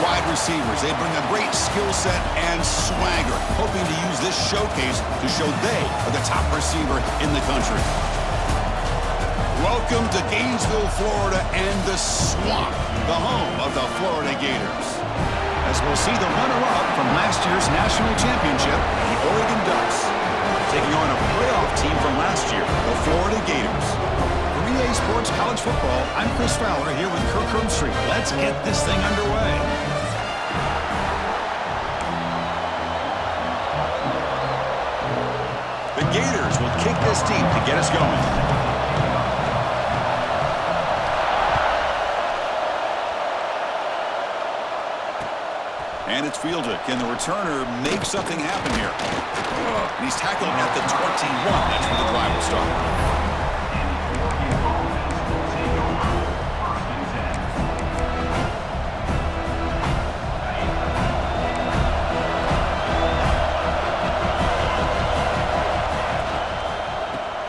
wide receivers. They bring a great skill set and swagger, hoping to use this showcase to show they are the top receiver in the country. Welcome to Gainesville, Florida, and the Swamp, the home of the Florida Gators. As we'll see the runner-up from last year's national championship, the Oregon Ducks, taking on a playoff team from last year, the Florida Gators. For EA Sports College Football, I'm Chris Fowler here with Kirk Herbstreit. Let's get this thing underway. The Gators will kick this deep to get us going. And it's fielded. Can the returner make something happen here? And he's tackled at the 21. That's where the drive will start.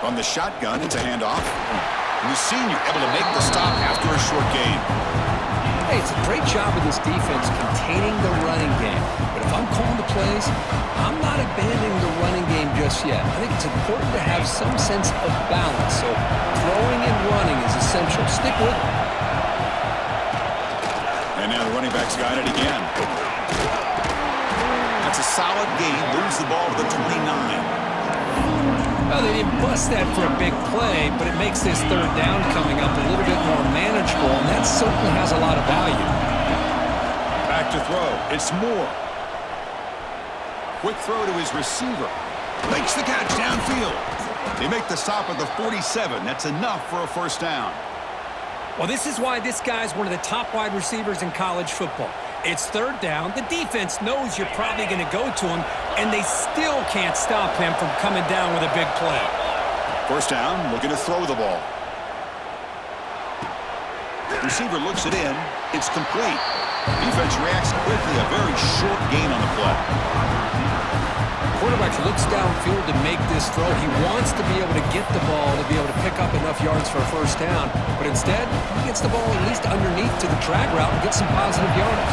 From the shotgun, it's a handoff. And the senior able to make the stop after a short gain. Hey, it's a great job of this defense containing the running game. But if I'm calling the plays, I'm not abandoning the running game just yet. I think it's important to have some sense of balance. So throwing and running is essential. Stick with it. And now the running back's got it again. That's a solid gain. Moves the ball to the 29. Well, they didn't bust that for a big play, but it makes this third down coming up a little bit more manageable, and that certainly has a lot of value. Back to throw. It's Moore. Quick throw to his receiver. Makes the catch downfield. They make the stop at the 47. That's enough for a first down. Well, this is why this guy's one of the top wide receivers in college football. It's third down. The defense knows you're probably going to go to him, and they still can't stop him from coming down with a big play. First down, looking to throw the ball. Receiver looks it in. It's complete. Defense reacts quickly. A very short gain on the play. Quarterback looks downfield to make this throw. He wants to be able to get the ball to be able to pick up enough yards for a first down. But instead, he gets the ball at least underneath to the drag route and gets some positive yards.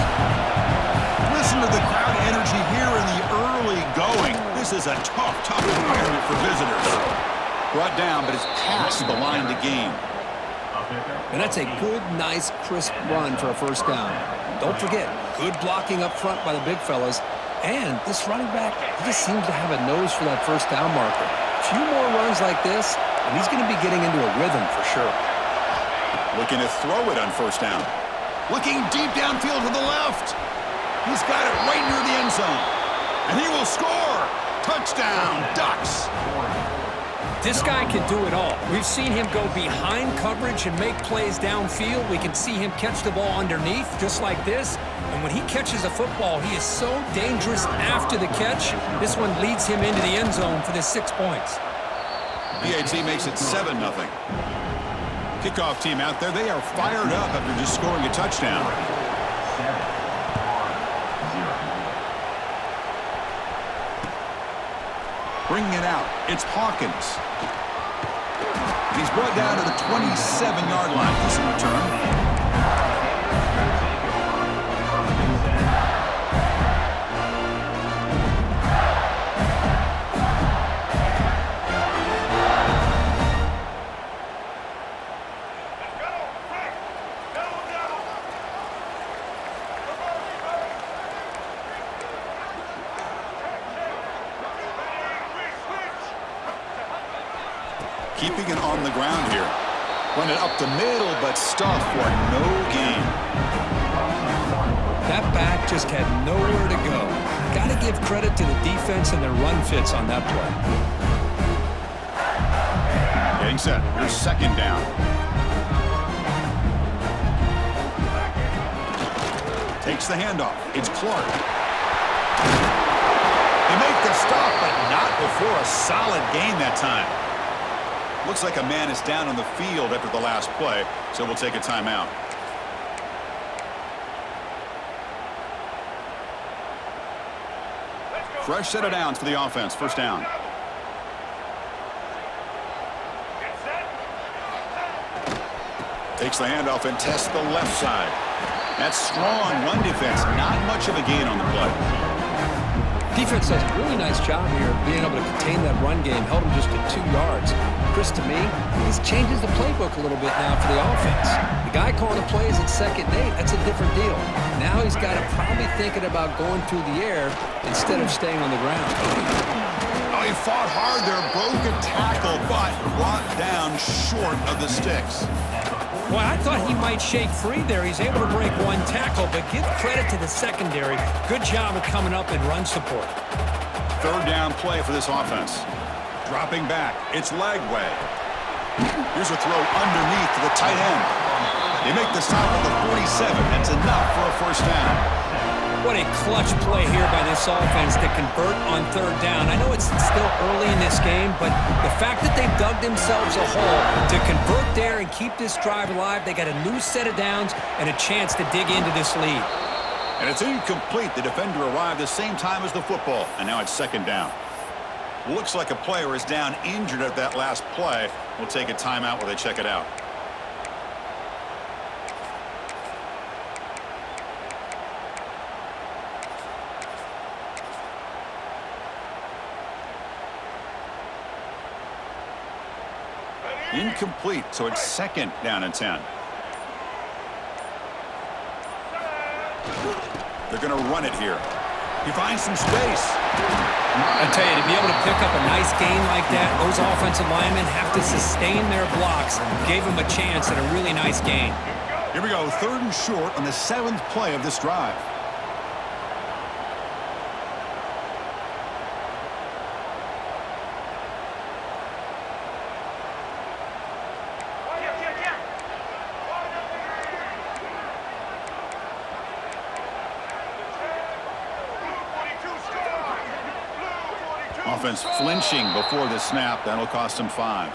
Listen to the crowd energy here in the early going. This is a tough environment for visitors. Brought down, but it's past the line to gain. And that's a good, nice, crisp run for a first down. Don't forget, good blocking up front by the big fellas. And this running back, he just seems to have a nose for that first down marker. A few more runs like this, and he's going to be getting into a rhythm for sure. Looking to throw it on first down. Looking deep downfield to the left. He's got it right near the end zone. And he will score. Touchdown, Ducks. This guy can do it all. We've seen him go behind coverage and make plays downfield. We can see him catch the ball underneath, just like this. And when he catches a football, he is so dangerous after the catch. This one leads him into the end zone for the 6 points. PAT makes it 7-0. Kickoff team out there, they are fired up after just scoring a touchdown. Bringing it out, it's Hawkins. He's brought down to the 27-yard line. This in return. Keeping it on the ground here. Run it up the middle, but stuff for no gain. That back just had nowhere to go. Got to give credit to the defense and their run fits on that play. Getting set. Here's second down. Takes the handoff. It's Clark. They make the stop, but not before a solid gain that time. Looks like a man is down on the field after the last play, so we'll take a timeout. Fresh set of downs for the offense. First down. Takes the handoff and tests the left side. That strong run defense, not much of a gain on the play. Defense does a really nice job here being able to contain that run game, held him just at 2 yards. Chris, to me, this changes the playbook a little bit now for the offense. The guy calling the plays at 2nd and 8, that's a different deal. Now he's got to probably thinking about going through the air instead of staying on the ground. Oh, he fought hard there, broke a tackle, but brought down short of the sticks. Well, I thought he might shake free there. He's able to break 1 tackle, but give credit to the secondary. Good job of coming up and run support. 3rd down play for this offense. Dropping back, it's Lagway. Here's a throw underneath to the tight end. They make the stop at the 47. That's enough for a 1st down. What a clutch play here by this offense to convert on 3rd down. I know it's still early in this game, but the fact that they've dug themselves a hole to convert there and keep this drive alive, they got a new set of downs and a chance to dig into this lead. And it's incomplete. The defender arrived the same time as the football, and now it's 2nd down. Looks like a player is down injured at that last play. We'll take a timeout while they check it out. Incomplete, so it's 2nd down and 10. They're going to run it here. He finds some space. I tell you, to be able to pick up a nice gain like that, those offensive linemen have to sustain their blocks. Gave him a chance at a really nice gain. Here we go, 3rd and short on the 7th play of this drive. Offense flinching before the snap. That'll cost him 5.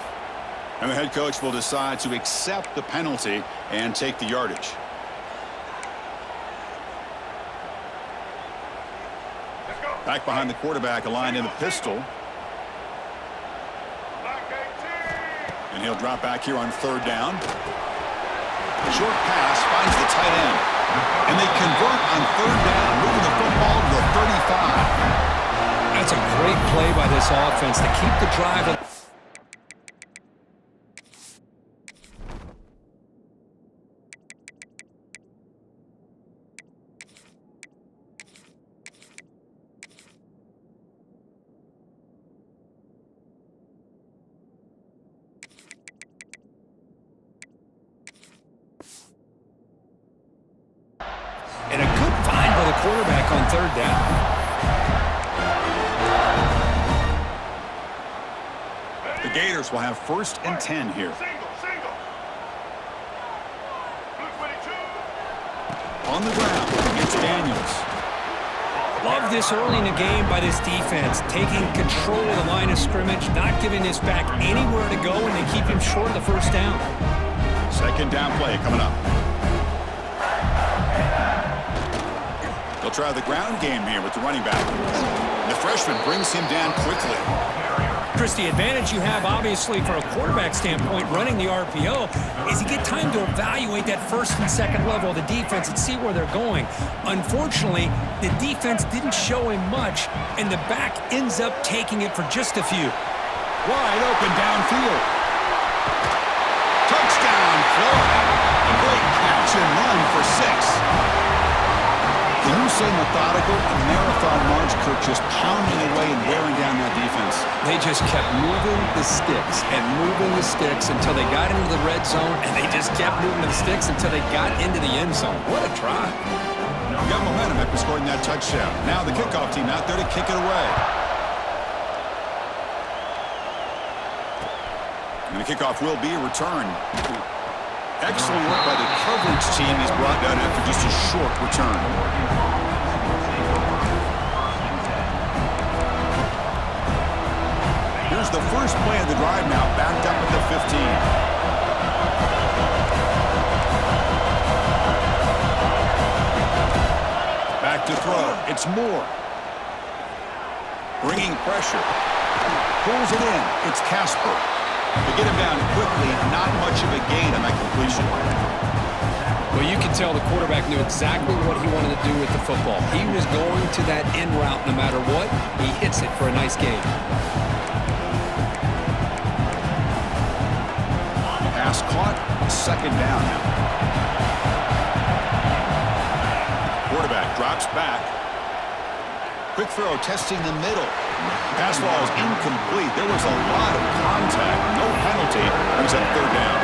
And the head coach will decide to accept the penalty and take the yardage. Back behind the quarterback, aligned in the pistol. And he'll drop back here on 3rd down. Short pass finds the tight end. And they convert on 3rd down, moving the football to the 35. That's a great play by this offense to keep the drive. And a good find by the quarterback on 3rd down. The Gators will have 1st and 10 here. On the ground, it's Daniels. Love this early in the game by this defense, taking control of the line of scrimmage, not giving this back anywhere to go, and they keep him short of the 1st down. 2nd down play coming up. They'll try the ground game here with the running back. The freshman brings him down quickly. Chris, the advantage you have, obviously, for a quarterback standpoint, running the RPO, is you get time to evaluate that 1st and 2nd level of the defense and see where they're going. Unfortunately, the defense didn't show him much, and the back ends up taking it for just a few. Wide open downfield. Touchdown, Florida. A great catch and run for 6. Can you say methodical? A marathon march, Kirk, just pounding away and wearing down that defense. They just kept moving the sticks and moving the sticks until they got into the red zone, and they just kept moving the sticks until they got into the end zone. What a drive. We got momentum after scoring that touchdown. Now the kickoff team out there to kick it away. And the kickoff will be a return. Excellent work by the coverage team. He's brought down after just a short return. Here's the first play of the drive now, backed up at the 15. Back to throw. It's Moore. Bringing pressure. Pulls it in. It's Casper. To get him down quickly, not much of a gain on that completion. Well, you can tell the quarterback knew exactly what he wanted to do with the football. He was going to that in route no matter what. He hits it for a nice gain. Pass caught, second down now. Quarterback drops back. Quick throw, testing the middle. Pass ball is incomplete. There was a lot of contact. No penalty. Brings up third down.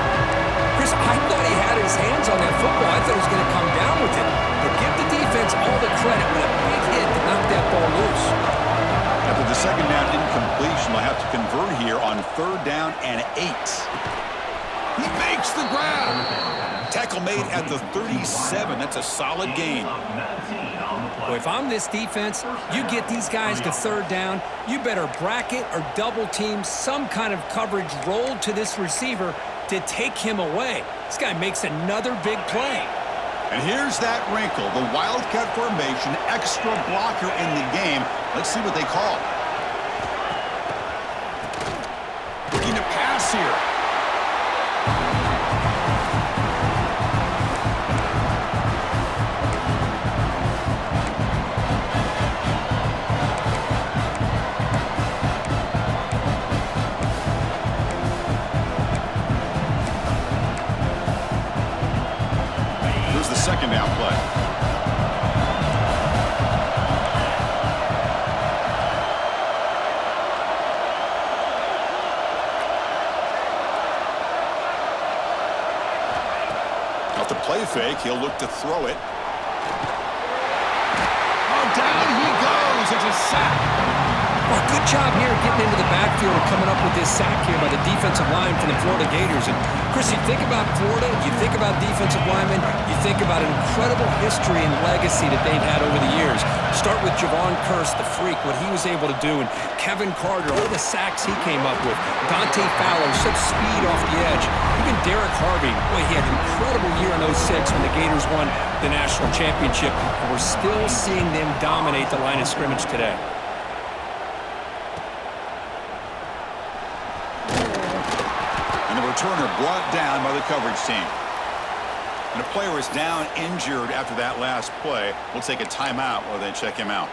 Chris, I thought he had his hands on that football. I thought he was going to come down with it. But give the defense all the credit with a big hit to knock that ball loose. After the second down incompletion, they'll have to convert here on third down and 8. He makes the grab. Tackle made at the 37. That's a solid gain. Boy, if I'm this defense, you get these guys to third down, you better bracket or double team some kind of coverage rolled to this receiver to take him away. This guy makes another big play. And here's that wrinkle, the Wildcat formation, extra blocker in the game. Let's see what they call. Looking to pass here. Second down play. Off the play fake, he'll look to throw it. Oh, down he goes. It's a sack. Well, good job here getting into the backfield and coming up with this sack here by the defensive line from the Florida Gators. And Chris, you think about Florida, you think about defensive linemen, you think about an incredible history and legacy that they've had over the years. Start with Javon Kearse, the freak, what he was able to do, and Kevin Carter, all the sacks he came up with. Dante Fowler, such speed off the edge. Even Derek Harvey, boy, he had an incredible year in 06 when the Gators won the national championship, and we're still seeing them dominate the line of scrimmage today. Turner brought down by the coverage team. And a player is down injured after that last play. We'll take a timeout while they check him out.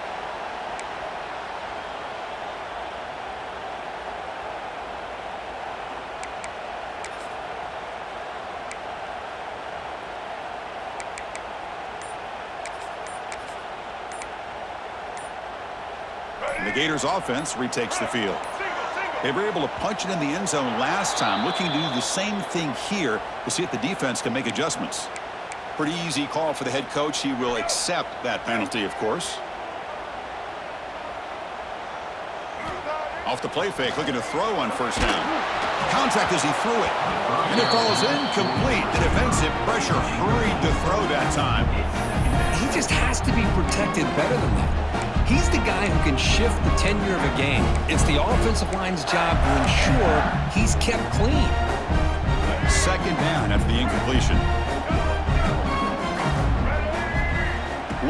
And the Gators offense retakes the field. They were able to punch it in the end zone last time, looking to do the same thing here to see if the defense can make adjustments. Pretty easy call for the head coach. He will accept that penalty, of course. Off the play fake, looking to throw on first down. Contact as he threw it. And it falls incomplete. The defensive pressure hurried to throw that time. He just has to be protected better than that. He's the guy who can shift the tenure of a game. It's the offensive line's job to ensure he's kept clean. Second down after the incompletion.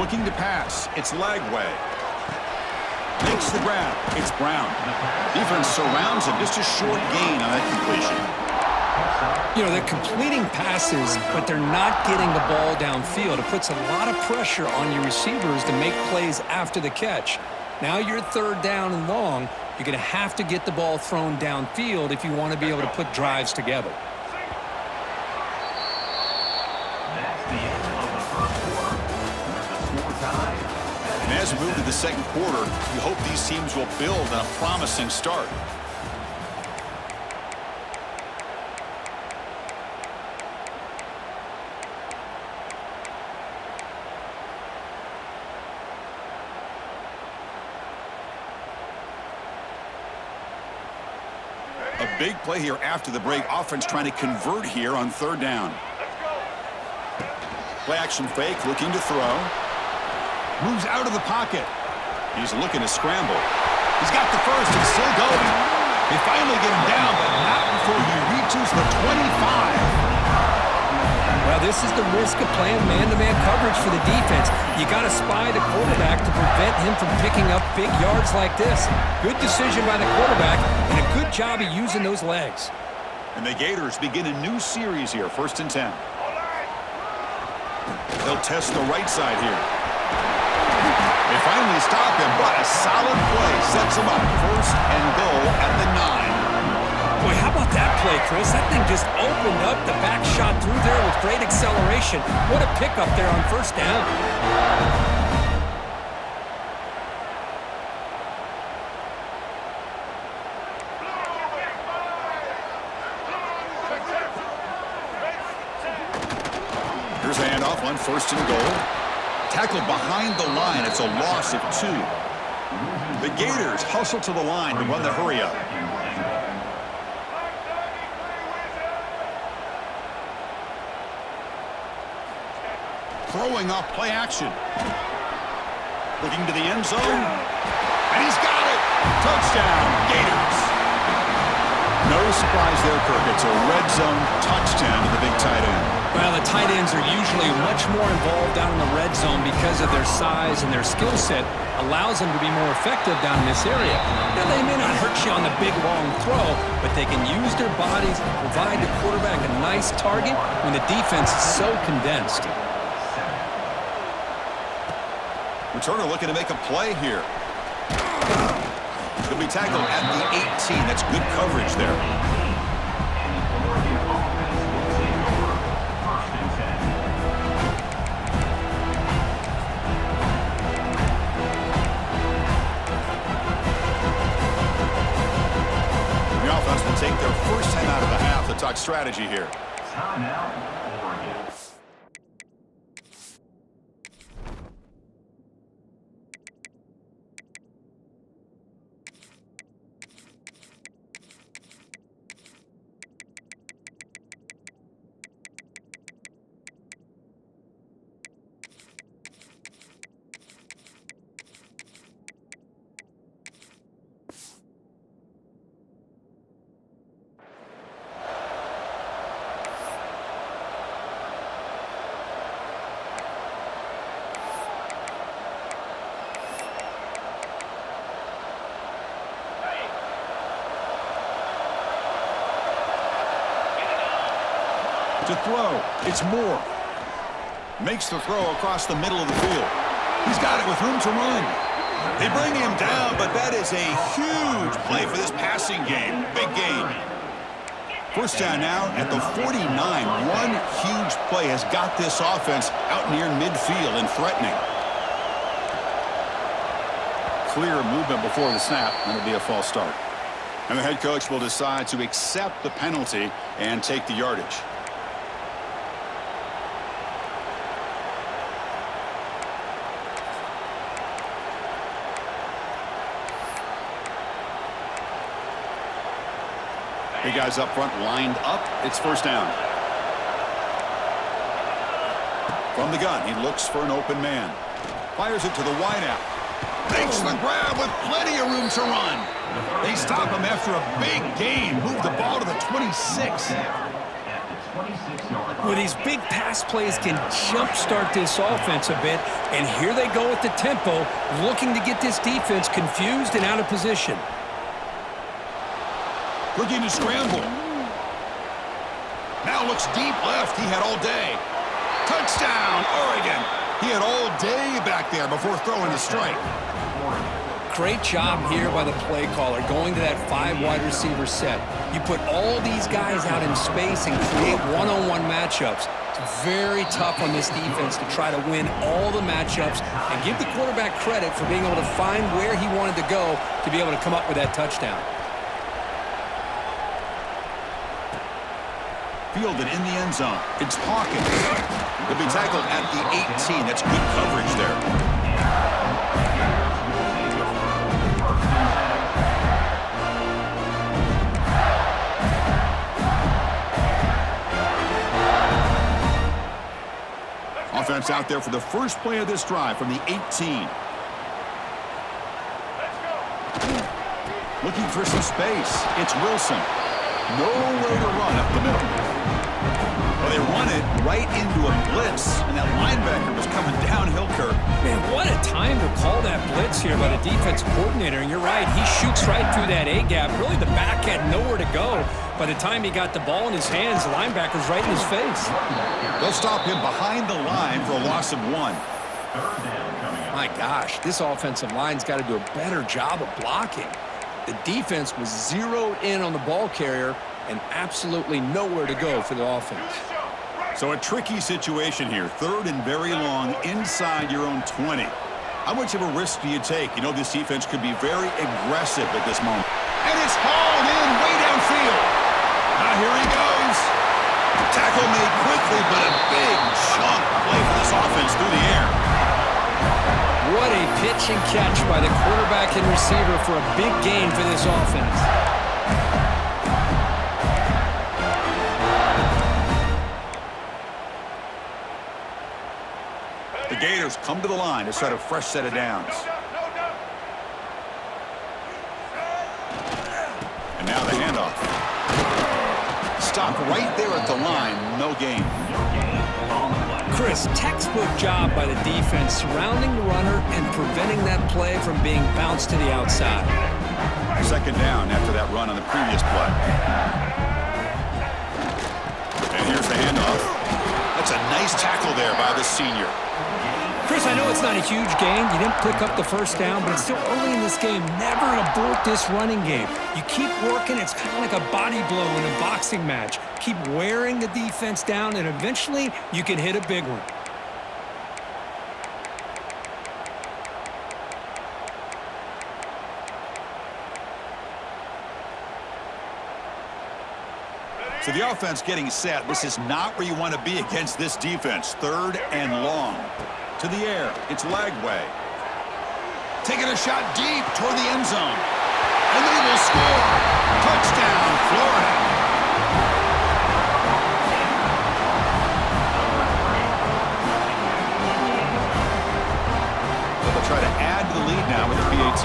Looking to pass. It's Lagway. Makes the grab. It's Brown. Defense surrounds him. Just a short gain on that completion. You know, they're completing passes, but they're not getting the ball downfield. It puts a lot of pressure on your receivers to make plays after the catch. Now you're third down and long. You're going to have to get the ball thrown downfield if you want to be able to put drives together. And as we move to the second quarter, you hope these teams will build on a promising start. A big play here after the break. Offense trying to convert here on third down. Play action fake, looking to throw. Moves out of the pocket. He's looking to scramble. He's got the first and still going. They finally get him down, but not before he reaches the 25. Well, this is the risk of playing man-to-man coverage for the defense. You got to spy the quarterback to prevent him from picking up big yards like this. Good decision by the quarterback, and a good job of using those legs. And the Gators begin a new series here, 1st and 10. They'll test the right side here. They finally stop him, but a solid play sets him up. First and goal at the 9. Boy, how about that play, Chris? That thing just opened up. The back shot through there with great acceleration. What a pickup there on first down. Here's a handoff on first and goal. Tackled behind the line. It's a loss of 2. The Gators hustle to the line to run the hurry up. Throwing off play action. Looking to the end zone. And he's got it. Touchdown, Gators. No surprise there, Kirk. It's a red zone touchdown to the big tight end. Well, the tight ends are usually much more involved down in the red zone because of their size and their skill set allows them to be more effective down in this area. Now, they may not hurt you on the big, long throw, but they can use their bodies to provide the quarterback a nice target when the defense is so condensed. Returner looking to make a play here. He'll be tackled at the 18. That's good coverage there. The offense will take their first time out of the half to talk strategy here. Timeout, Oregon. To throw, it's Moore. Makes the throw across the middle of the field. He's got it with room to run. They bring him down, but that is a huge play for this passing game. Big gain. First down now at the 49. One huge play has got this offense out near midfield and threatening. Clear movement before the snap, and it'll be a false start. And the head coach will decide to accept the penalty and take the yardage. Big guys up front lined up. It's first down. From the gun, he looks for an open man. Fires it to the wideout. Makes the grab with plenty of room to run. They stop him after a big gain. Move the ball to the 26. Well, these big pass plays can jumpstart this offense a bit, and here they go with the tempo, looking to get this defense confused and out of position. Looking to scramble. Now looks deep left. He had all day. Touchdown, Oregon. He had all day back there before throwing the strike. Great job here by the play caller, going to that 5 wide receiver set. You put all these guys out in space and create one-on-one matchups. It's very tough on this defense to try to win all the matchups and give the quarterback credit for being able to find where he wanted to go to be able to come up with that touchdown. Fielded in the end zone. It's Hawkins. He'll be tackled at the 18. That's good coverage there. Offense out there for the first play of this drive from the 18. Looking for some space. It's Wilson. Nowhere to run up the middle. Well, they run it right into a blitz, and that linebacker was coming downhill, Kirk. Man, what a time to call that blitz pass here by the defensive coordinator, and you're right, he shoots right through that A-gap. Really, the back had nowhere to go. By the time he got the ball in his hands, the linebacker's right in his face. They'll stop him behind the line for a loss of 1. My gosh, this offensive line's got to do a better job of blocking. The defense was zeroed in on the ball carrier and absolutely nowhere to go for the offense. So a tricky situation here. 3rd and very long inside your own 20. How much of a risk do you take? You know this defense could be very aggressive at this moment. And it's hauled in way downfield. Now here he goes. Tackle made quickly, but a big chunk play for this offense through the air. What a pitch and catch by the quarterback and receiver for a big gain for this offense. The Gators come to the line to start a fresh set of downs. And now the handoff. Stop right there at the line, no gain. Chris, textbook job by the defense surrounding the runner and preventing that play from being bounced to the outside. 2nd down after that run on the previous play. And here's the handoff. That's a nice tackle there by the senior. Chris, I know it's not a huge gain. You didn't pick up the 1st down, but it's still early in this game. Never abort this running game. You keep working. It's kind of like a body blow in a boxing match. Keep wearing the defense down, and eventually you can hit a big one. So the offense getting set. This is not where you want to be against this defense. 3rd and long. To the air. It's Lagway. Taking a shot deep toward the end zone. And they will score. Touchdown, Florida. They'll try to add to the lead now with the PAT.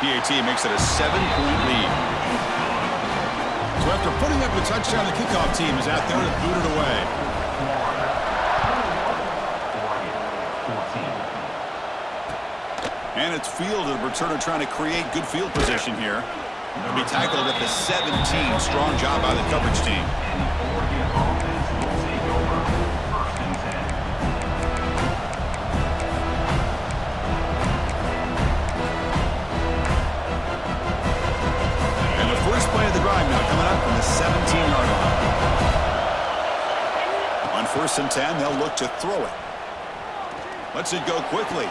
PAT makes it a 7-point lead. So after putting up the touchdown, the kickoff team is out there to boot it away. And it's fielded. Returner trying to create good field position here. He'll be tackled at the 17. Strong job by the coverage team. And the first play of the drive now coming up from the 17-yard line. On 1st and 10, they'll look to throw it. Lets it go quickly.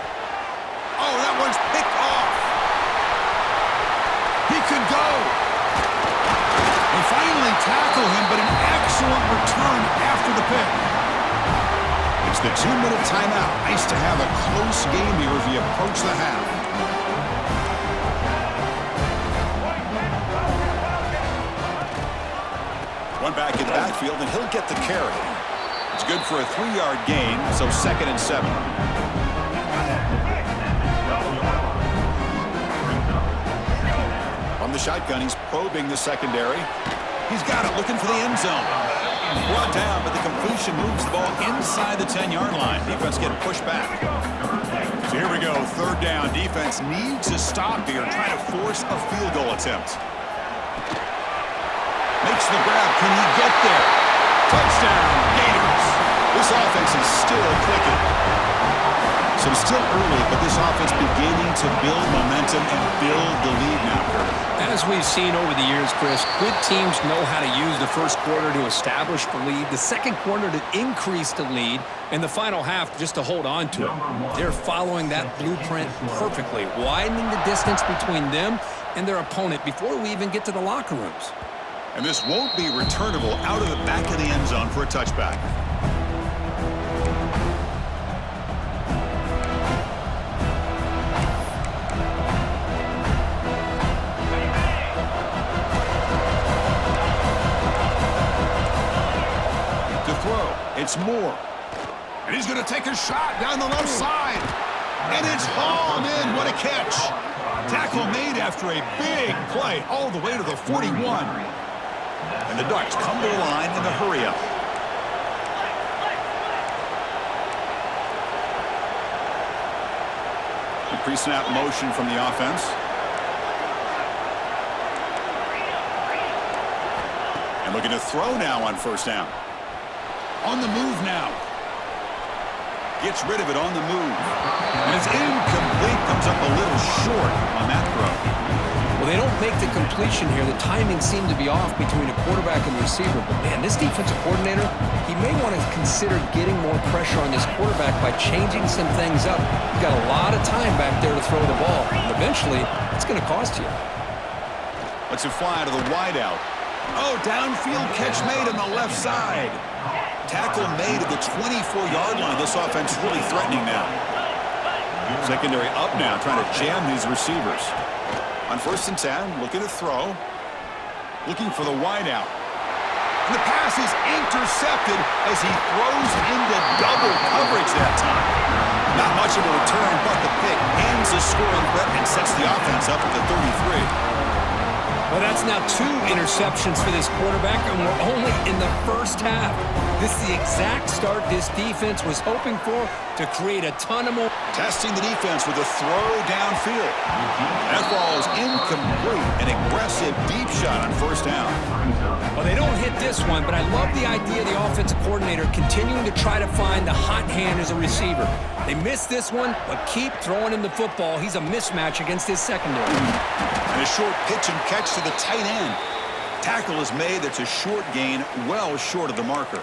Oh, that one's picked off. He could go. They finally tackle him, but an excellent return after the pick. It's the 2-minute timeout. Nice to have a close game here as we approach the half. One back in the backfield, and he'll get the carry. It's good for a 3-yard gain, so 2nd and 7. From the shotgun, he's probing the secondary. He's got it, looking for the end zone. Brought down, but the completion moves the ball inside the 10-yard line. Defense getting pushed back. So here we go, 3rd down. Defense needs a stop here, trying to force a field goal attempt. Makes the grab. Can he get there? Touchdown, Gators. This offense is still clicking. So still early, but this offense beginning to build momentum and build the lead now, Kurt. As we've seen over the years, Chris, good teams know how to use the first quarter to establish the lead, the second quarter to increase the lead, and the final half just to hold on to it. They're following that blueprint perfectly, widening the distance between them and their opponent before we even get to the locker rooms. And this won't be returnable out of the back of the end zone for a touchback. It's Moore. And he's going to take a shot down the left side. And it's hauled in. What a catch. Tackle made after a big play all the way to the 41. And the Ducks come to the line in the hurry-up. The pre-snap motion from the offense. And looking to throw now on first down. On the move now. Gets rid of it on the move. And it's incomplete. Comes up a little short on that throw. Well, they don't make the completion here. The timing seemed to be off between a quarterback and the receiver. But, man, this defensive coordinator, he may want to consider getting more pressure on this quarterback by changing some things up. He's got a lot of time back there to throw the ball. And eventually, it's going to cost you. Lets it fly to the wideout. Oh, downfield catch made on the left side. Tackle made at the 24-yard line. This offense really threatening now. Secondary up now, trying to jam these receivers. On 1st and 10, looking to throw. Looking for the wideout. And the pass is intercepted as he throws into double coverage that time. Not much of a return, but the pick ends the scoring threat and sets the offense up at the 33. Well, that's now 2 interceptions for this quarterback, and we're only in the first half. This is the exact start this defense was hoping for to create a ton of more. Testing the defense with a throw downfield. That ball is incomplete. An aggressive deep shot on first down. Well, they don't hit this one, but I love the idea of the offensive coordinator continuing to try to find the hot hand as a receiver. They missed this one, but keep throwing him the football. He's a mismatch against his secondary. And a short pitch and catch to the tight end. Tackle is made. That's a short gain, well short of the marker.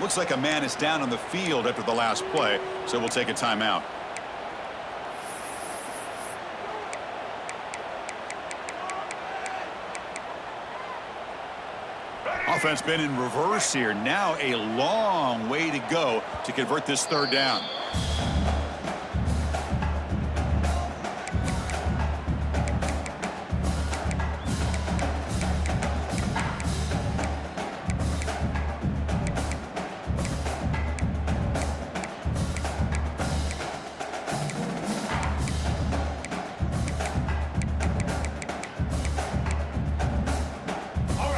Looks like a man is down on the field after the last play, so we'll take a timeout. Offense been in reverse here. Now a long way to go to convert this third down.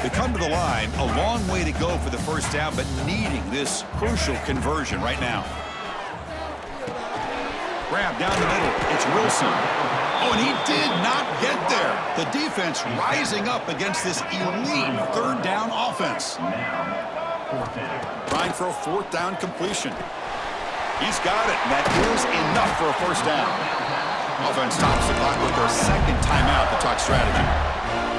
They come to the line, a long way to go for the first down, but needing this crucial conversion right now. Grab down the middle. It's Wilson. Oh, and he did not get there. The defense rising up against this elite third down offense. Trying for a 4th down completion. He's got it, and that is enough for a first down. Offense tops the clock with their 2nd timeout to talk strategy.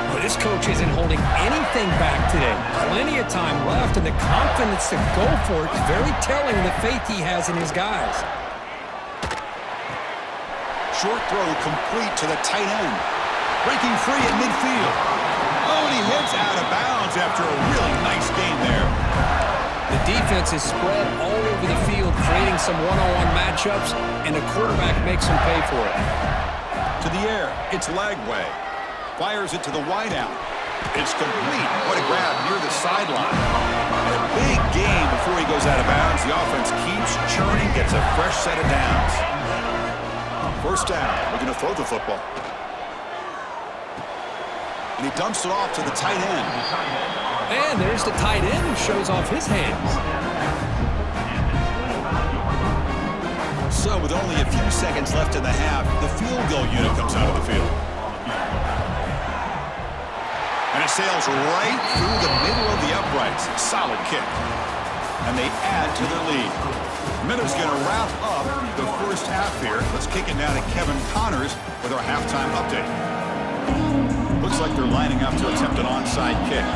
Well, this coach isn't holding anything back today. Plenty of time left, and the confidence to go for it is very telling of the faith he has in his guys. Short throw complete to the tight end. Breaking free at midfield. Oh, and he heads out of bounds after a really nice gain there. The defense is spread all over the field, creating some one-on-one matchups, and the quarterback makes them pay for it. To the air, it's Lagway. Fires it to the wideout. It's complete. What a grab near the sideline. And a big gain before he goes out of bounds. The offense keeps churning, gets a fresh set of downs. First down, looking to throw the football. And he dumps it off to the tight end. And there's the tight end who shows off his hands. So with only a few seconds left in the half, the field goal unit comes out of the field. And it sails right through the middle of the uprights. Solid kick. And they add to their lead. Miller's going to wrap up the first half here. Let's kick it now to Kevin Connors with our halftime update. Looks like they're lining up to attempt an onside kick.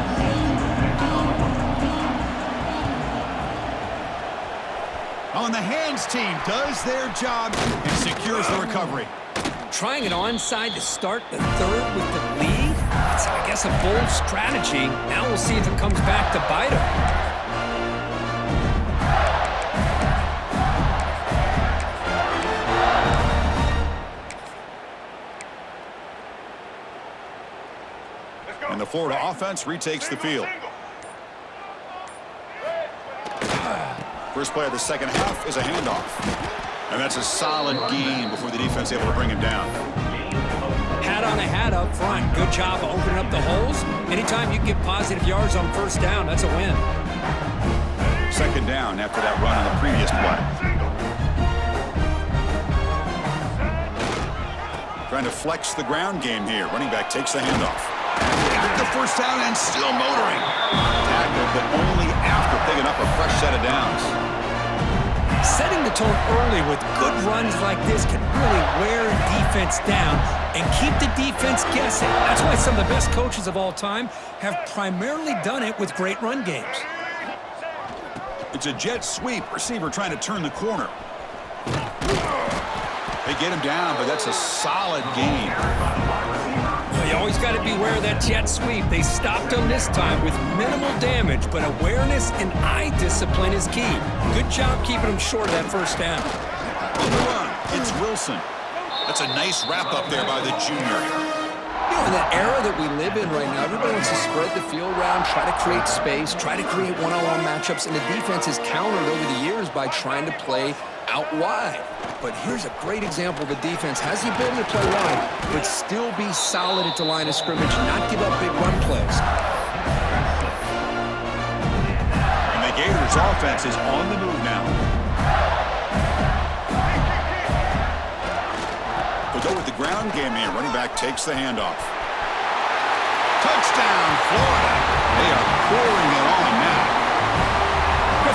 On the hands team does their job and secures the recovery. Trying an onside to start the third with the lead? It's, I guess, a bold strategy. Now we'll see if it comes back to bite him. And the Florida offense retakes the field. First play of the second half is a handoff. And that's a solid gain before the defense able to bring him down. Hat on a hat up front. Good job of opening up the holes. Anytime you can get positive yards on first down, that's a win. Second down after that run on the previous play. trying to flex the ground game here. Running back takes the handoff. Got the first down and still motoring. Tackled, but only after picking up a fresh set of downs. Setting the tone early with good runs like this can really wear a defense down and keep the defense guessing. That's why some of the best coaches of all time have primarily done it with great run games. It's a jet sweep. Receiver trying to turn the corner. They get him down, but that's a solid gain. You always got to beware of that jet sweep. They stopped him this time with minimal damage, but awareness and eye discipline is key. Good job keeping him short of that first down. On the run, it's Wilson. That's a nice wrap-up there by the junior. You know, in that era that we live in right now, everybody wants to spread the field around, try to create space, try to create one-on-one matchups, and the defense has countered over the years by trying to play out wide. But here's a great example of a defense has the ability to play wide, but still be solid at the line of scrimmage, not give up big run plays. And the Gators offense is on the move now. We'll go with the ground game here. Running back takes the handoff. Touchdown, Florida. They are pouring it on now.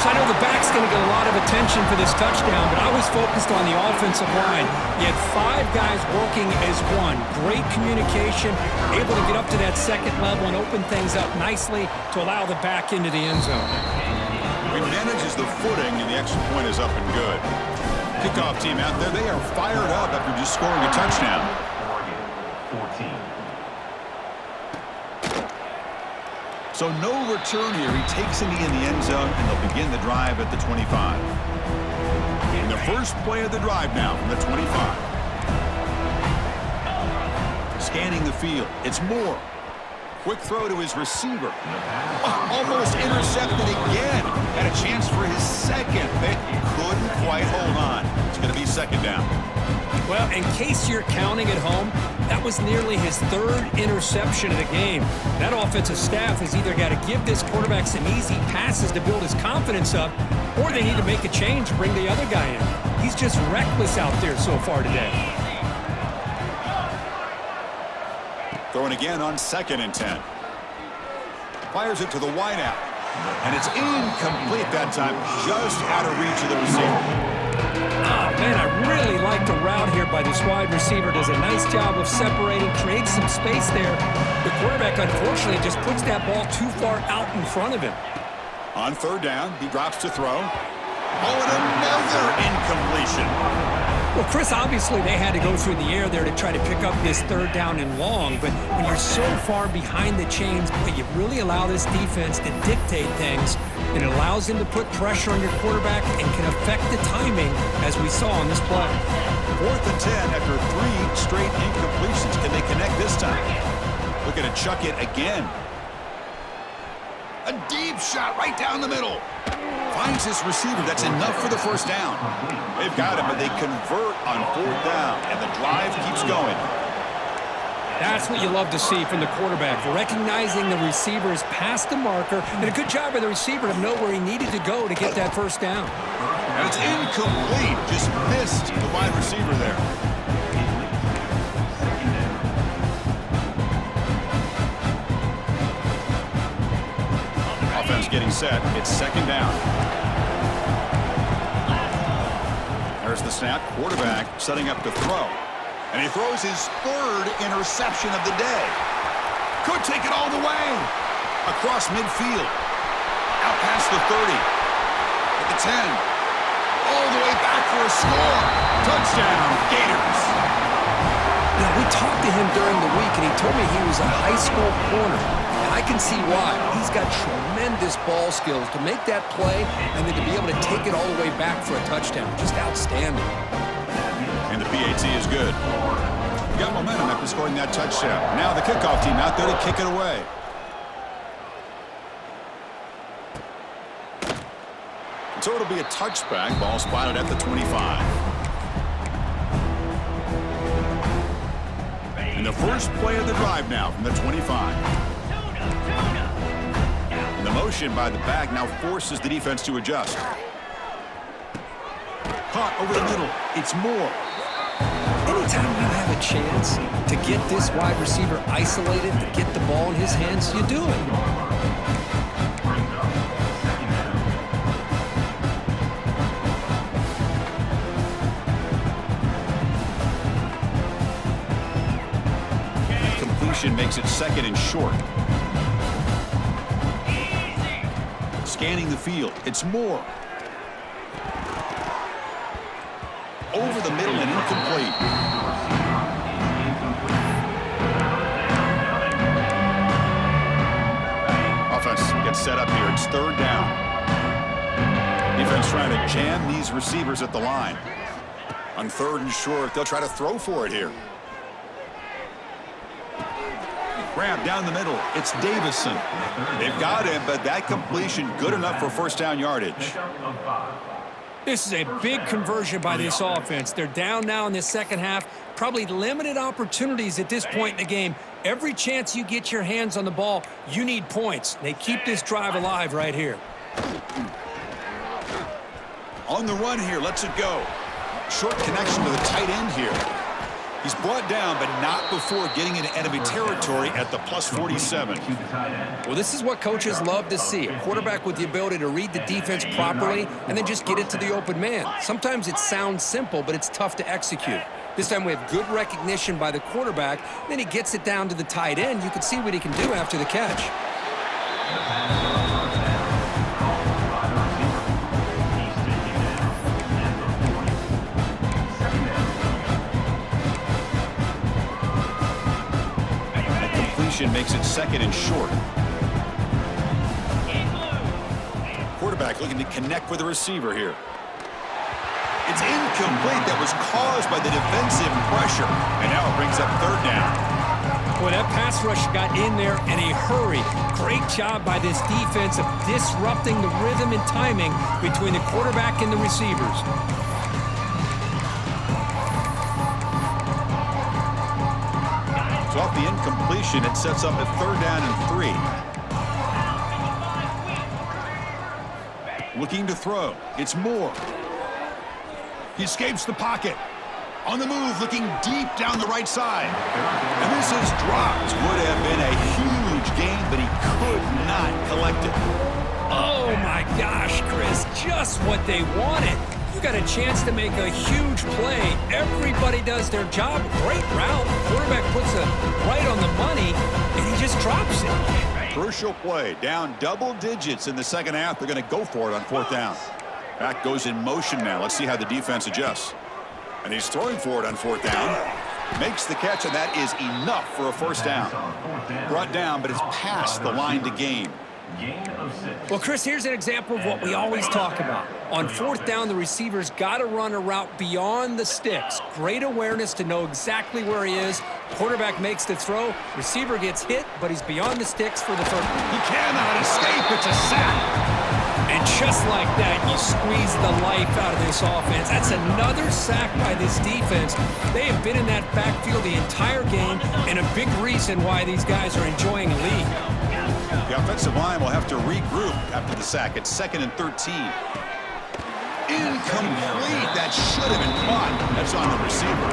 I know the back's going to get a lot of attention for this touchdown, but I was focused on the offensive line. You had 5 guys working as one. Great communication, able to get up to that second level and open things up nicely to allow the back into the end zone. He manages the footing, and the extra point is up and good. Kickoff team out there, they are fired up after just scoring a touchdown. Oregon, 14. So no return here. He takes it in the end zone, and they'll begin the drive at the 25. And the first play of the drive now from the 25. Scanning the field. It's Moore. Quick throw to his receiver. Almost intercepted again. Had a chance for his second, but couldn't quite hold on. It's going to be second down. Well, in case you're counting at home, that was nearly his 3rd interception of the game. That offensive staff has either got to give this quarterback some easy passes to build his confidence up, or they need to make a change to bring the other guy in. He's just reckless out there so far today. Throwing again on 2nd and 10. Fires it to the wideout. And it's incomplete that time, just out of reach of the receiver. Oh, man, I really like the route here by this wide receiver. Does a nice job of separating, creates some space there. The quarterback, unfortunately, just puts that ball too far out in front of him. On 3rd down, he drops to throw. Oh, and another incompletion. Well, Chris, obviously they had to go through the air there to try to pick up this 3rd down and long, but when you're so far behind the chains, you really allow this defense to dictate things, and it allows them to put pressure on your quarterback and can affect the timing, as we saw on this play. 4th and 10 after 3 straight incompletions. Can they connect this time? Looking to chuck it again. A deep shot right down the middle. Finds his receiver. That's enough for the first down. They've got him, but they convert on 4th down, and the drive keeps going. That's what you love to see from the quarterback, recognizing the receiver's past the marker, and a good job by the receiver to know where he needed to go to get that first down. And it's incomplete. Just missed the wide receiver there. Offense getting set. It's 2nd down. There's the snap. Quarterback setting up to throw. And he throws his 3rd interception of the day. Could take it all the way. Across midfield. Out past the 30. At the 10. All the way back for a score. Touchdown, Gators. Now, we talked to him during the week, and he told me he was a high school corner. And I can see why. He's got tremendous ball skills to make that play and then to be able to take it all the way back for a touchdown. Just outstanding. And the PAT is good. Got momentum after scoring that touchdown. Now the kickoff team out there to kick it away. So it'll be a touchback. Ball spotted at the 25. And the first play of the drive now from the 25. And the motion by the back now forces the defense to adjust. Caught over the middle. It's Moore. And anytime you have a chance to get this wide receiver isolated, to get the ball in his hands, you do it. Completion makes it second and short. Scanning the field, it's Moore. Over the middle and incomplete. Offense gets set up here. It's third down. Defense trying to jam these receivers at the line. On third and short, they'll try to throw for it here. Grab down the middle. It's Davison. They've got him, but that completion good enough for first down yardage. This is a big conversion by this offense. They're down now in the second half. Probably limited opportunities at this point in the game. Every chance you get your hands on the ball, you need points. They keep this drive alive right here. On the run here, lets it go. Short connection to the tight end here. He's brought down, but not before getting into enemy territory at the plus 47. Well, this is what coaches love to see. A quarterback with the ability to read the defense properly and then just get it to the open man. Sometimes it sounds simple, but it's tough to execute. This time we have good recognition by the quarterback. Then he gets it down to the tight end. You can see what he can do after the catch. Makes it second and short. Quarterback looking to connect with the receiver here. It's incomplete. That was caused by the defensive pressure. And now it brings up third down. Boy, that pass rush got in there in a hurry. Great job by this defense of disrupting the rhythm and timing between the quarterback and the receivers. Off the incompletion, it sets up a third down and 3. Looking to throw. It's Moore. He escapes the pocket. On the move, looking deep down the right side. And this is dropped. Would have been a huge gain, but he could not collect it. Oh, my gosh, Chris. Just what they wanted. You got a chance to make a huge play. Everybody does their job. Great route. Quarterback puts it right on the money, and he just drops it. Crucial play. Down double digits in the second half. They're going to go for it on fourth down. Back goes in motion now. Let's see how the defense adjusts. And he's throwing for it on fourth down. Makes the catch, and that is enough for a first down. Brought down, but it's past the line to gain. Well, Chris, here's an example of what we always talk about. On fourth down, the receiver's got to run a route beyond the sticks. Great awareness to know exactly where he is. Quarterback makes the throw. Receiver gets hit, but he's beyond the sticks for the first. He cannot escape. It's a sack. And just like that, you squeeze the life out of this offense. That's another sack by this defense. They have been in that backfield the entire game, and a big reason why these guys are enjoying a lead. The offensive line will have to regroup after the sack. It's second and 13. Incomplete. That should have been caught. That's on the receiver.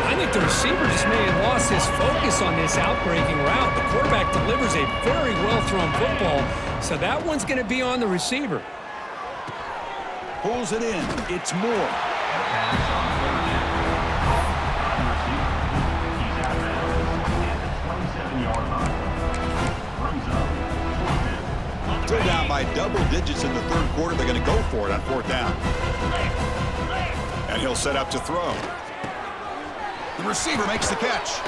I think the receiver just may have lost his focus on this outbreaking route. The quarterback delivers a very well-thrown football, so that one's going to be on the receiver. Pulls it in. It's Moore. Still down by double digits in the third quarter. They're going to go for it on fourth down. And he'll set up to throw. The receiver makes the catch.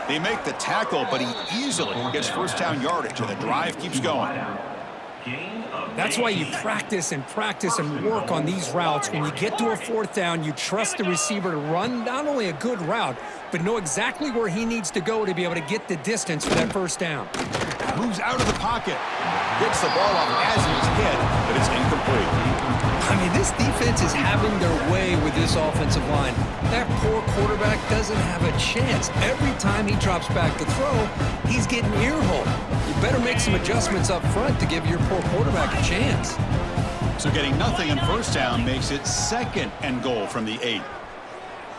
They make the tackle, but he easily gets first down yardage, and the drive keeps going. That's why you practice and work on these routes. When you get to a fourth down, you trust the receiver to run not only a good route, but know exactly where he needs to go to be able to get the distance for that first down. Moves out of the pocket. Gets the ball off as he's hit, but it's incomplete. I mean, this defense is having their way with this offensive line. That poor quarterback doesn't have a chance. Every time he drops back to throw, he's getting ear-holed. You better make some adjustments up front to give your poor quarterback a chance. So getting nothing on first down makes it second and goal from the 8.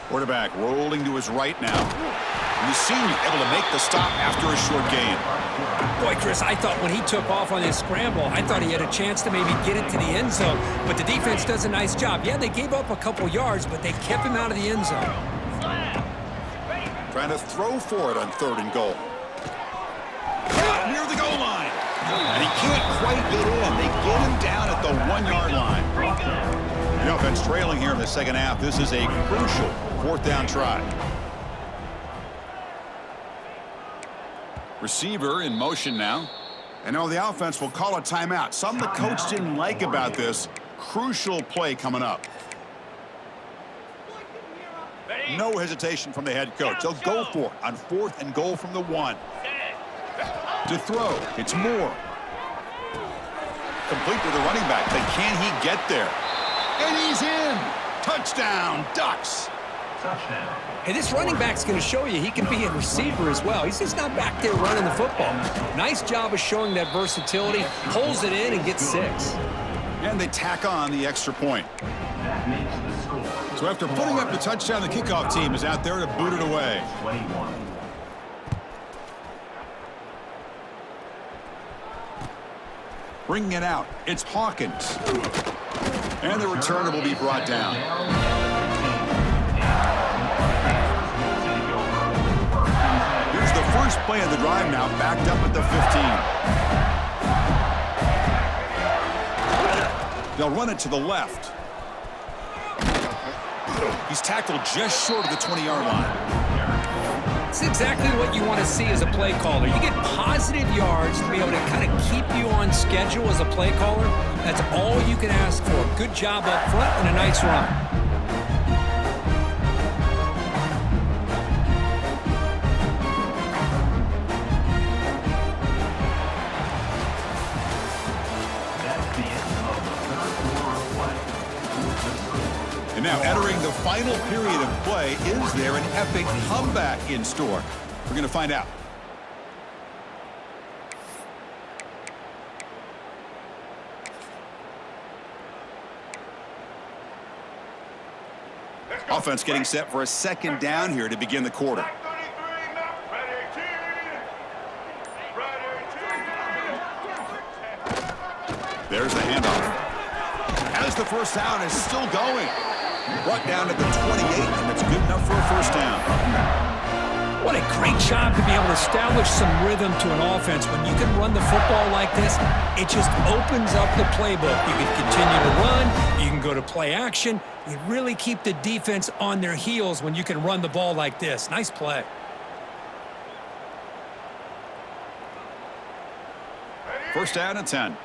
Quarterback rolling to his right now. And the senior able to make the stop after a short gain. Boy, Chris, I thought when he took off on his scramble, I thought he had a chance to maybe get it to the end zone. But the defense does a nice job. Yeah, they gave up a couple yards, but they kept him out of the end zone. Trying to throw for it on 3rd and goal. Near the goal line. And he can't quite get in. They get him down at the 1-yard line. The offense trailing here in the second half. This is a crucial 4th down try. Receiver in motion now. And now the offense will call a timeout. Something the coach didn't like about this. Crucial play coming up. No hesitation from the head coach. They'll go for it on 4th and goal from the 1. To throw, it's Moore. Complete to the running back, but can he get there? And he's in! Touchdown, Ducks! Touchdown. Hey, this running back's going to show you he can be a receiver as well. He's just not back there running the football. Nice job of showing that versatility. Pulls it in and gets 6. And they tack on the extra point. That makes the score. So after putting up the touchdown, the kickoff team is out there to boot it away. 21. Bringing it out, it's Hawkins. And the returner will be brought down. Here's the first play of the drive now, backed up at the 15. They'll run it to the left. He's tackled just short of the 20-yard line. It's exactly what you want to see as a play caller. You get positive yards to be able to kind of keep you on schedule as a play caller. That's all you can ask for. Good job up front and a nice run. That's the end of the 3rd quarter of play. And now entering the final period of play, is there an epic comeback in store? We're going to find out. Offense getting set for a 2nd down here to begin the quarter. There's the handoff. As the first down is still going. Brought down at the 28, and it's good enough for a 1st down. What a great job to be able to establish some rhythm to an offense. When you can run the football like this, it just opens up the playbook. You can continue to run. You can go to play action. You really keep the defense on their heels when you can run the ball like this. Nice play. First down and 10.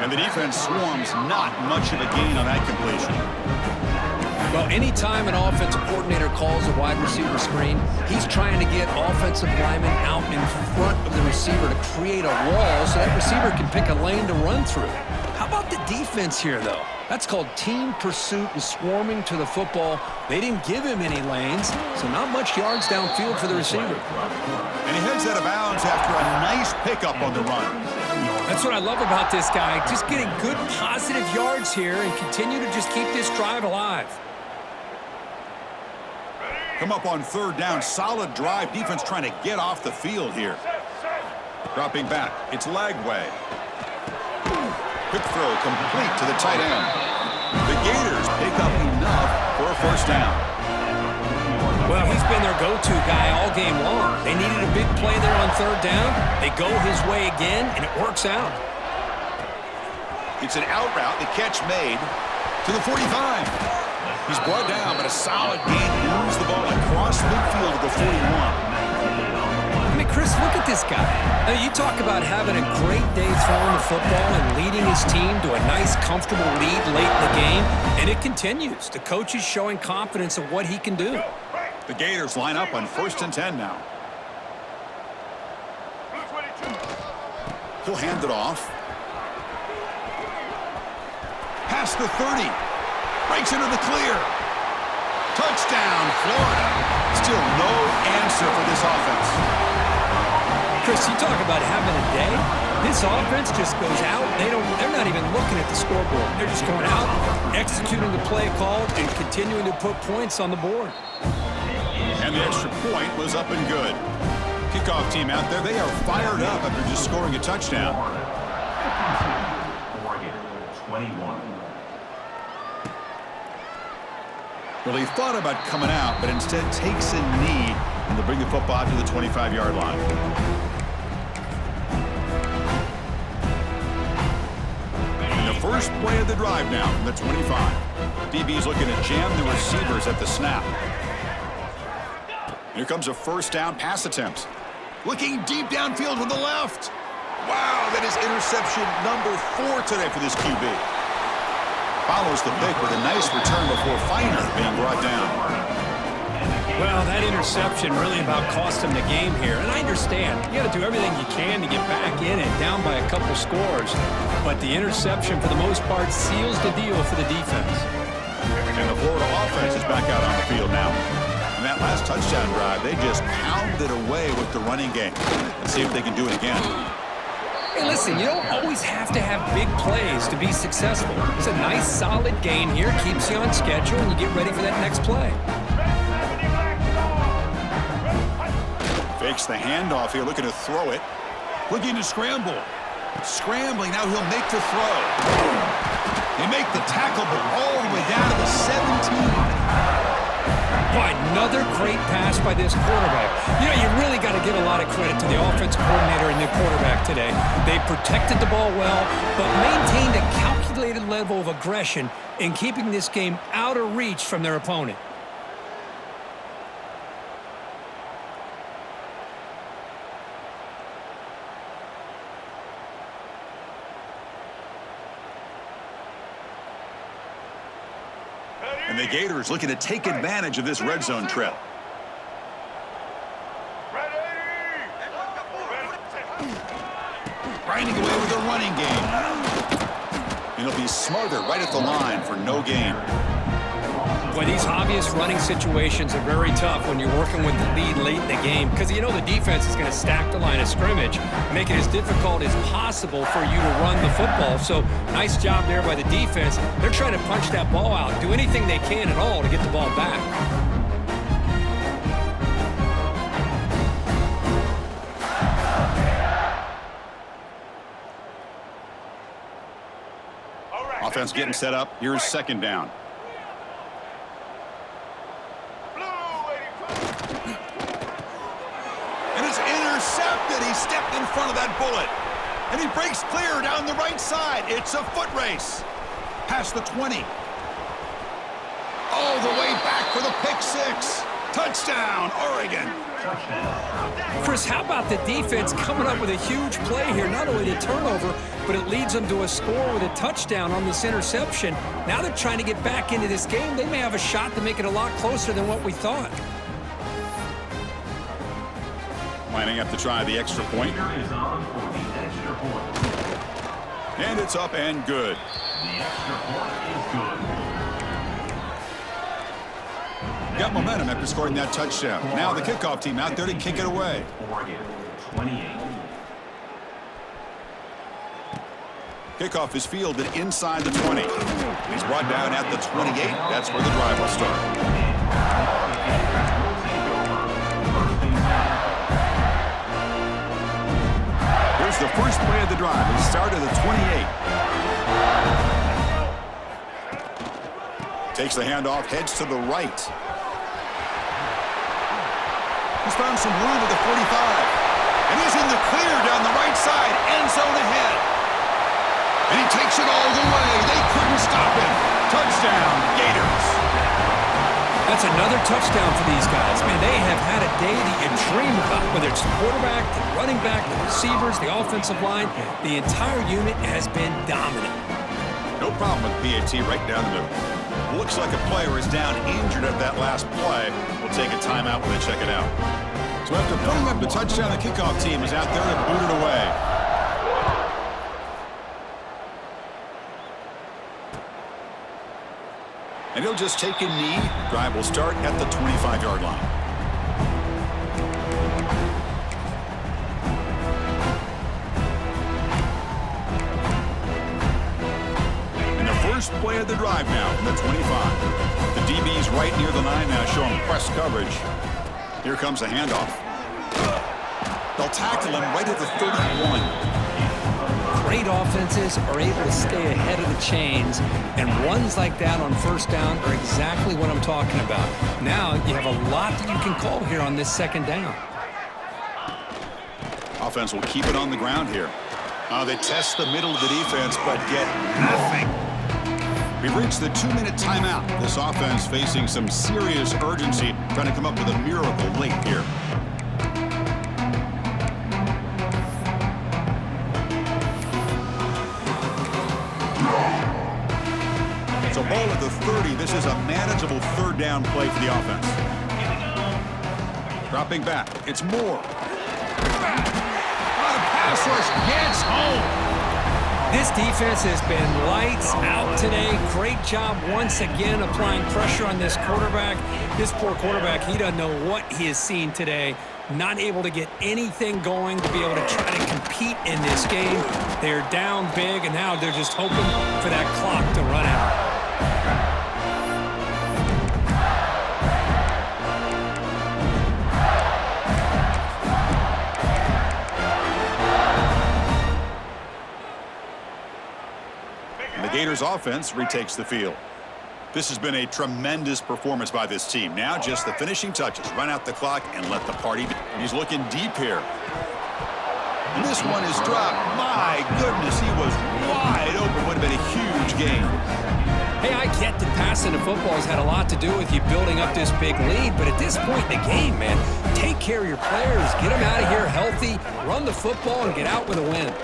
And the defense swarms, not much of a gain on that completion. Well, anytime an offensive coordinator calls a wide receiver screen, he's trying to get offensive linemen out in front of the receiver to create a wall so that receiver can pick a lane to run through. How about the defense here, though? That's called team pursuit and swarming to the football. They didn't give him any lanes, so not much yards downfield for the receiver. And he heads out of bounds after a nice pickup on the run. That's what I love about this guy. Just getting good positive yards here and continue to just keep this drive alive. Come up on 3rd down. Solid drive. Defense trying to get off the field here. Dropping back. It's Lagway. Quick throw complete to the tight end. The Gators pick up enough for a 1st down. Well, he's been their go-to guy all game long. They needed a big play there on 3rd down. They go his way again, and it works out. It's an out route. The catch made to the 45. He's brought down, but a solid gain. Moves the ball across midfield to the 41. I mean, Chris, look at this guy. I mean, you talk about having a great day throwing the football and leading his team to a nice, comfortable lead late in the game, and it continues. The coach is showing confidence of what he can do. The Gators line up on 1st and 10 now. He'll hand it off. Past the 30. Breaks into the clear. Touchdown, Florida. Still no answer for this offense. Chris, you talk about having a day. This offense just goes out. They're not even looking at the scoreboard. They're just going out, executing the play called, and continuing to put points on the board. And the extra point was up and good. Kickoff team out there, they are fired up after just scoring a touchdown. Oregon, 21. Well, he thought about coming out, but instead takes a knee and to bring the football to the 25-yard line. And the first play of the drive now from the 25. DB's looking to jam the receivers at the snap. Here comes a first down pass attempt. Looking deep downfield with the left. Wow, that is interception number 4 today for this QB. Follows the pick with a nice return before Feiner being brought down. Well, that interception really about cost him the game here. And I understand. You got to do everything you can to get back in it, down by a couple scores. But the interception, for the most part, seals the deal for the defense. And the Florida offense is back out on the field now. In that last touchdown drive, they just pounded away with the running game. Let's see if they can do it again. Hey, listen, you don't always have to have big plays to be successful. It's a nice, solid game here, keeps you on schedule, and you get ready for that next play. Fakes the handoff here, looking to throw it. Looking to scramble. Scrambling, now he'll make the throw. They make the tackle, but all the way down to the 17. Boy, another great pass by this quarterback. You know, you really got to give a lot of credit to the offensive coordinator and the quarterback today. They protected the ball well, but maintained a calculated level of aggression in keeping this game out of reach from their opponent. And the Gators looking to take advantage of this red zone trip. Grinding away with a running game. And he'll be smarter right at the line for no gain. Boy, these obvious running situations are very tough when you're working with the lead late in the game because you know the defense is going to stack the line of scrimmage, make it as difficult as possible for you to run the football. So nice job there by the defense. They're trying to punch that ball out, do anything they can at all to get the ball back. Offense getting set up. Here's second down. And it's intercepted. He stepped in front of that bullet. And he breaks clear down the right side. It's a foot race. Past the 20. All the way back for the pick six. Touchdown, Oregon. Chris, how about the defense coming up with a huge play here? Not only the turnover, but it leads them to a score with a touchdown on this interception. Now they're trying to get back into this game. They may have a shot to make it a lot closer than what we thought. Lining up to try the extra point. And it's up and good. The extra point is good. Got momentum after scoring that touchdown. Now the kickoff team out there to kick it away. Oregon, 28. Kickoff is fielded inside the 20. He's brought down at the 28. That's where the drive will start. Here's the first play of the drive. The start of the 28. Takes the handoff, heads to the right. He's found some room at the 45. And he's in the clear down the right side. End zone ahead. And he takes it all the way. They couldn't stop him. Touchdown, Gators. That's another touchdown for these guys. Man, they have had a day that you dream about, whether it's the quarterback, the running back, the receivers, the offensive line. The entire unit has been dominant. No problem with PAT right down the middle. Looks like a player is down injured at that last play. We'll take a timeout when they check it out. So after putting up the touchdown, the kickoff team is out there to boot it away. And he'll just take a knee. Drive will start at the 25-yard line. play of the drive now from the 25. The DB's right near the line now showing press coverage. Here comes a handoff. They'll tackle him right at the 31. Great offenses are able to stay ahead of the chains, and runs like that on first down are exactly what I'm talking about. Now you have a lot that you can call here on this second down. Offense will keep it on the ground here. They test the middle of the defense, but get nothing. We've reached the 2-minute timeout. This offense facing some serious urgency, trying to come up with a miracle late here. So ball at the 30. This is a manageable third down play for the offense. Dropping back. It's Moore. Pass rush gets home. This defense has been lights out today. Great job once again applying pressure on this quarterback. This poor quarterback, he doesn't know what he has seen today. Not able to get anything going to be able to try to compete in this game. They're down big, and now they're just hoping for that clock to run out. The Gators offense retakes the field. This has been a tremendous performance by this team. Now just the finishing touches. Run out the clock and let the party begin. He's looking deep here. And this one is dropped. My goodness, he was wide open. Would have been a huge gain. Hey, I get that passing the football has had a lot to do with you building up this big lead, but at this point in the game, man, take care of your players. Get them out of here healthy, run the football, and get out with a win.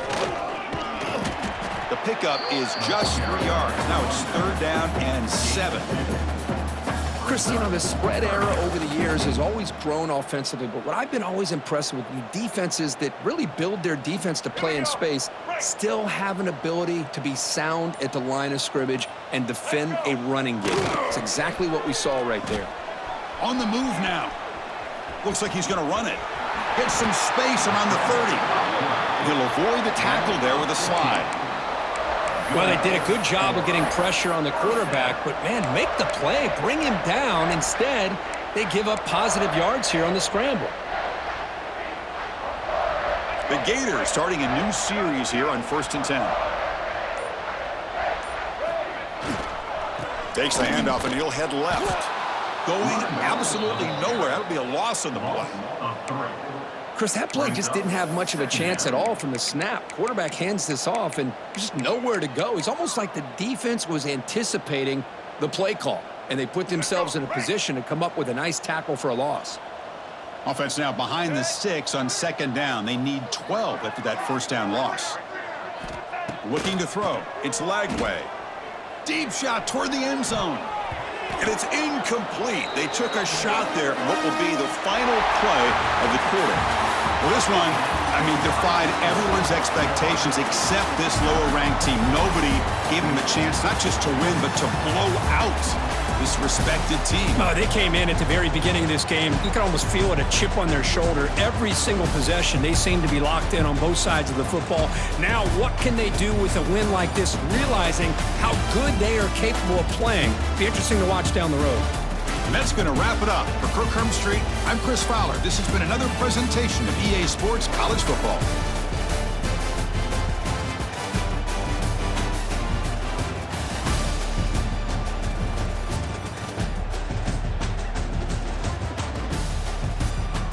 The pickup is just 3 yards. Now it's third down and 7. Chris, you know, the spread era over the years has always grown offensively, but what I've been always impressed with defenses that really build their defense to play in space still have an ability to be sound at the line of scrimmage and defend a running game. It's exactly what we saw right there. On the move now. Looks like he's going to run it. Gets some space around the 30. He'll avoid the tackle there with a slide. Well, they did a good job of getting pressure on the quarterback, but, man, make the play. Bring him down. Instead, they give up positive yards here on the scramble. The Gators starting a new series here on 1st and 10. Takes the handoff, and he'll head left. Going absolutely nowhere. That would be a loss on the play. Chris, that play just didn't have much of a chance at all from the snap. Quarterback hands this off, and there's just nowhere to go. It's almost like the defense was anticipating the play call, and they put themselves in a position to come up with a nice tackle for a loss. Offense now behind the 6 on 2nd down. They need 12 after that first down loss. Looking to throw. It's Lagway. Deep shot toward the end zone. And it's incomplete. They took a shot there in what will be the final play of the quarter. Well, this one, defied everyone's expectations except this lower-ranked team. Nobody gave them a chance not just to win, but to blow out this respected team. They came in at the very beginning of this game. You can almost feel it, a chip on their shoulder. Every single possession, they seem to be locked in on both sides of the football. Now, what can they do with a win like this, realizing how good they are capable of playing? Be interesting to watch down the road. And that's going to wrap it up. For Kirk Street, I'm Chris Fowler. This has been another presentation of EA Sports College Football.